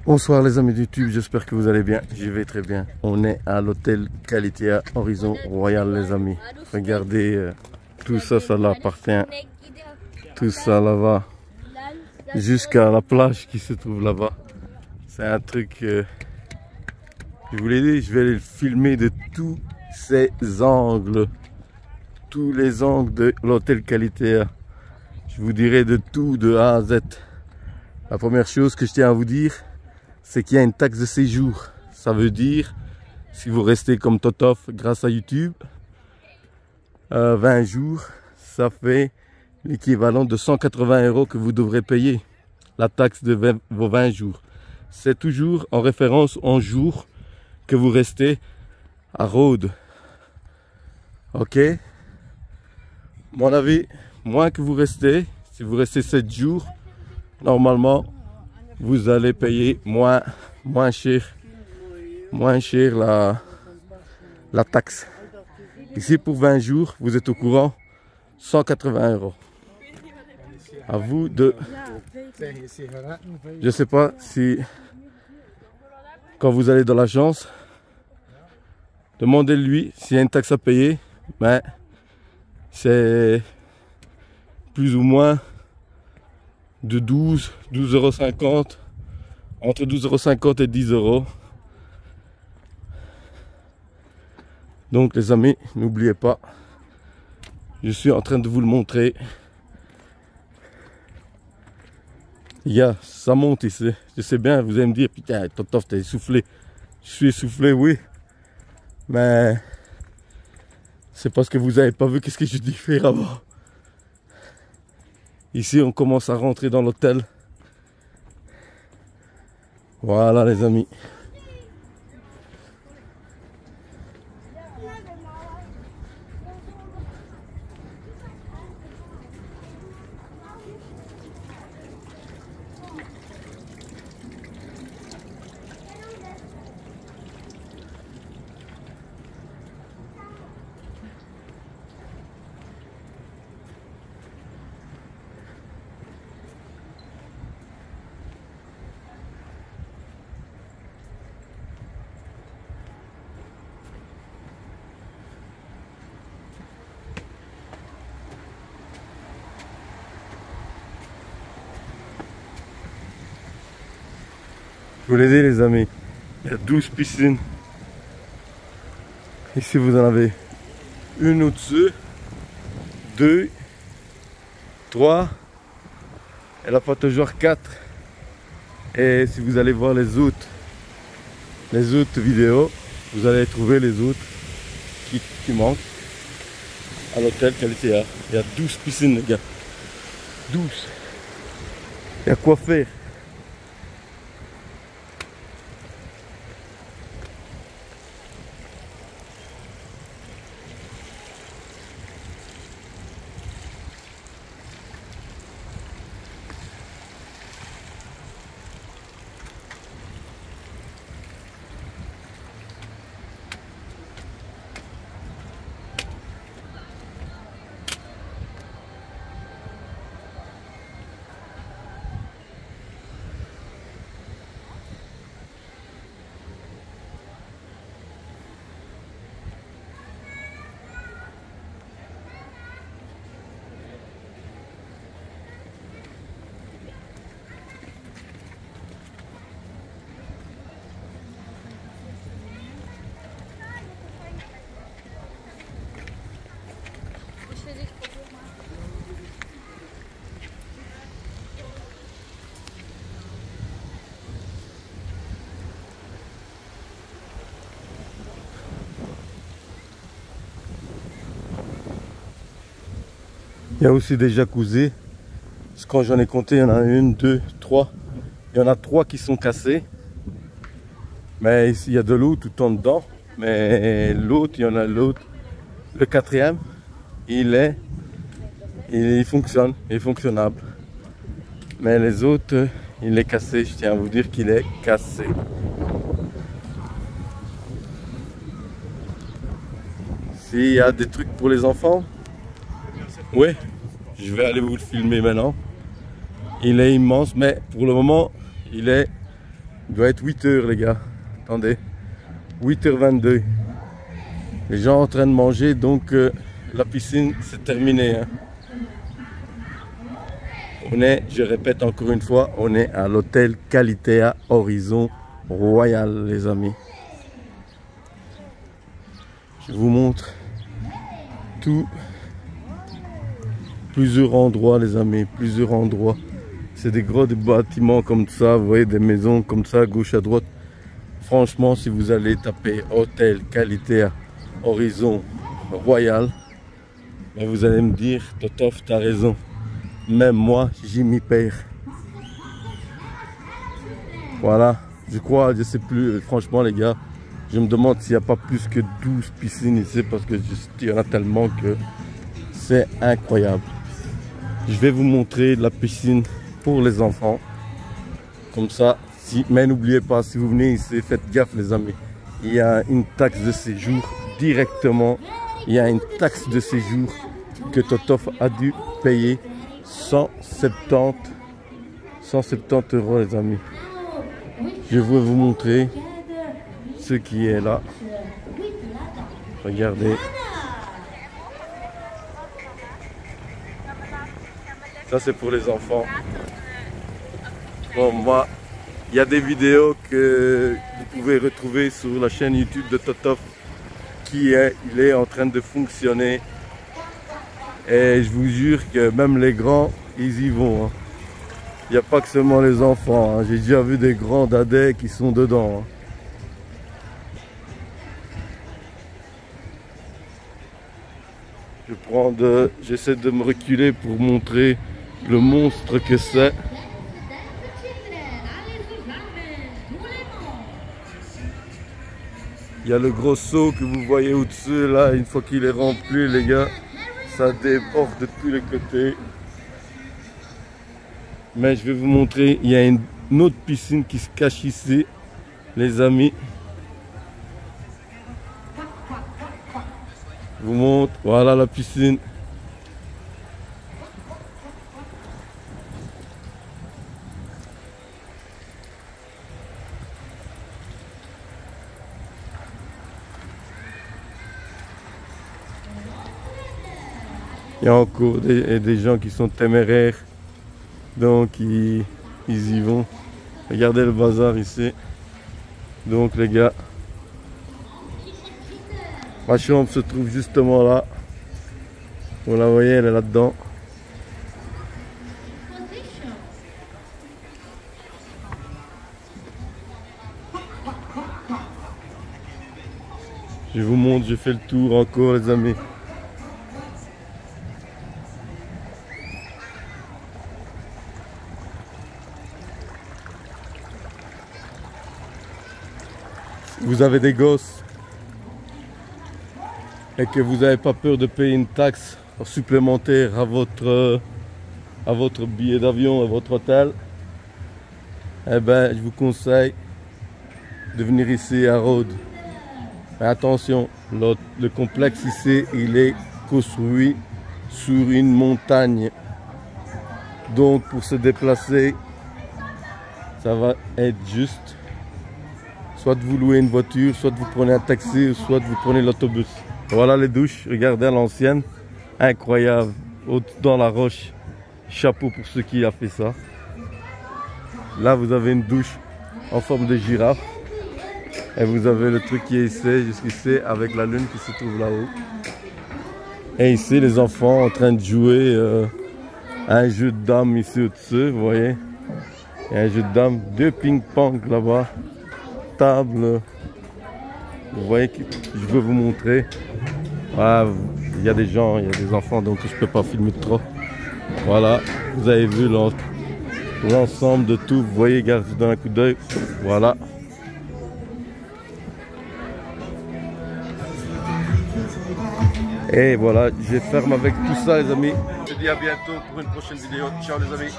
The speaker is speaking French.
Bonsoir les amis de YouTube, j'espère que vous allez bien, je vais très bien. On est à l'hôtel Kalitea Horizon Royal les amis. Regardez, tout ça, ça l'appartient. Tout ça là-bas, jusqu'à la plage qui se trouve là-bas. C'est un truc, je vous l'ai dit, je vais le filmer de tous ces angles. Tous les angles de l'hôtel Kalitea. Je vous dirai de tout, de A à Z. La première chose que je tiens à vous dire, c'est qu'il y a une taxe de séjour. Ça veut dire, si vous restez comme Totof grâce à YouTube, 20 jours, ça fait l'équivalent de 180 € que vous devrez payer. La taxe de vos 20 jours. C'est toujours en référence en jours que vous restez à Rhodes. Ok? Mon avis, moins que vous restez, si vous restez 7 jours, normalement, vous allez payer moins cher la taxe. Ici, pour 20 jours, vous êtes au courant, 180 €. À vous de... Je ne sais pas si, quand vous allez dans l'agence, demandez-lui s'il y a une taxe à payer, mais c'est plus ou moins de 12,50 €, entre 12,50 € et 10 €. Donc les amis, n'oubliez pas, je suis en train de vous le montrer. Ça monte ici, je sais bien, vous allez me dire, putain, Totof, t'es essoufflé. Je suis essoufflé, oui, mais c'est parce que vous n'avez pas vu qu'est-ce que je dis faire avant. Ici, on commence à rentrer dans l'hôtel. Voilà les amis. Je vous l'ai dit les amis, il y a 12 piscines. Ici vous en avez une au-dessus, 2, 3, et là pas toujours 4. Et si vous allez voir les autres vidéos, vous allez trouver les autres qui manquent à l'hôtel Kalitea. Il y a 12 piscines les gars, 12. Il y a quoi faire. Il y a aussi des jacuzzis. Parce que quand j'en ai compté, il y en a 1, 2, 3. Il y en a 3 qui sont cassés. Mais ici, il y a de l'eau tout en dedans. Mais l'autre, il y en a l'autre. Le 4e, il fonctionne, il est fonctionnable. Mais les autres, il est cassé. Je tiens à vous dire qu'il est cassé. S'il y a des trucs pour les enfants, oui, je vais aller vous le filmer maintenant. Il est immense, mais pour le moment, il est Il doit être 8 h les gars. Attendez. 8h22. Les gens sont en train de manger, donc la piscine c'est terminé. Hein. On est, je répète encore une fois, on est à l'hôtel Kalitea Horizon Royal, les amis. Je vous montre tout. Plusieurs endroits, les amis, plusieurs endroits. C'est des gros bâtiments comme ça, vous voyez, des maisons comme ça, à gauche, à droite. Franchement, si vous allez taper hôtel Kalitea Horizon Royal, ben vous allez me dire, Totof, t'as raison. Même moi, j'y m'y perds. Voilà, je crois, je sais plus, franchement les gars, je me demande s'il n'y a pas plus que 12 piscines ici, parce que il y en a tellement que c'est incroyable. Je vais vous montrer la piscine pour les enfants. Comme ça, mais n'oubliez pas, si vous venez ici, faites gaffe les amis. Il y a une taxe de séjour directement. Il y a une taxe de séjour que Totof a dû payer 170 € les amis. Je vais vous montrer ce qui est là. Regardez. Ça c'est pour les enfants. Bon, moi, il y a des vidéos que vous pouvez retrouver sur la chaîne YouTube de Totof il est en train de fonctionner. Et je vous jure que même les grands, ils y vont. Hein. Il n'y a pas que seulement les enfants. Hein. J'ai déjà vu des grands dadais qui sont dedans. Hein. J'essaie de me reculer pour montrer le monstre que c'est. Il y a le gros seau que vous voyez au-dessus là, une fois qu'il est rempli les gars, ça déborde de tous les côtés. Mais je vais vous montrer, il y a une autre piscine qui se cache ici, les amis. Je vous montre, voilà la piscine. Il y a encore des gens qui sont téméraires, donc ils y vont. Regardez le bazar ici. Donc les gars, ma chambre se trouve justement là. Vous la voyez, elle est là-dedans. Je vous montre, je fais le tour encore les amis. Vous avez des gosses et que vous n'avez pas peur de payer une taxe supplémentaire à votre billet d'avion, à votre hôtel, eh ben, je vous conseille de venir ici à Rhodes. Mais attention, le complexe ici, il est construit sur une montagne. Donc pour se déplacer, ça va être juste. Soit vous louez une voiture, soit vous prenez un taxi, soit vous prenez l'autobus. Voilà les douches, regardez à l'ancienne. Incroyable, dans la roche. Chapeau pour ceux qui a fait ça. Là vous avez une douche en forme de girafe. Et vous avez le truc qui est ici, jusqu'ici, avec la lune qui se trouve là-haut. Et ici les enfants en train de jouer à un jeu de dames ici au-dessus, vous voyez. Il y a un jeu de dames, 2 ping-pong là-bas. Table, vous voyez que je veux vous montrer. Ah, il y a des gens, il y a des enfants, donc je peux pas filmer trop. Voilà, vous avez vu l'ensemble de tout. Vous voyez, regardez dans un coup d'œil. Voilà. Et voilà, je ferme avec tout ça les amis. Je vous dis à bientôt pour une prochaine vidéo. Ciao les amis.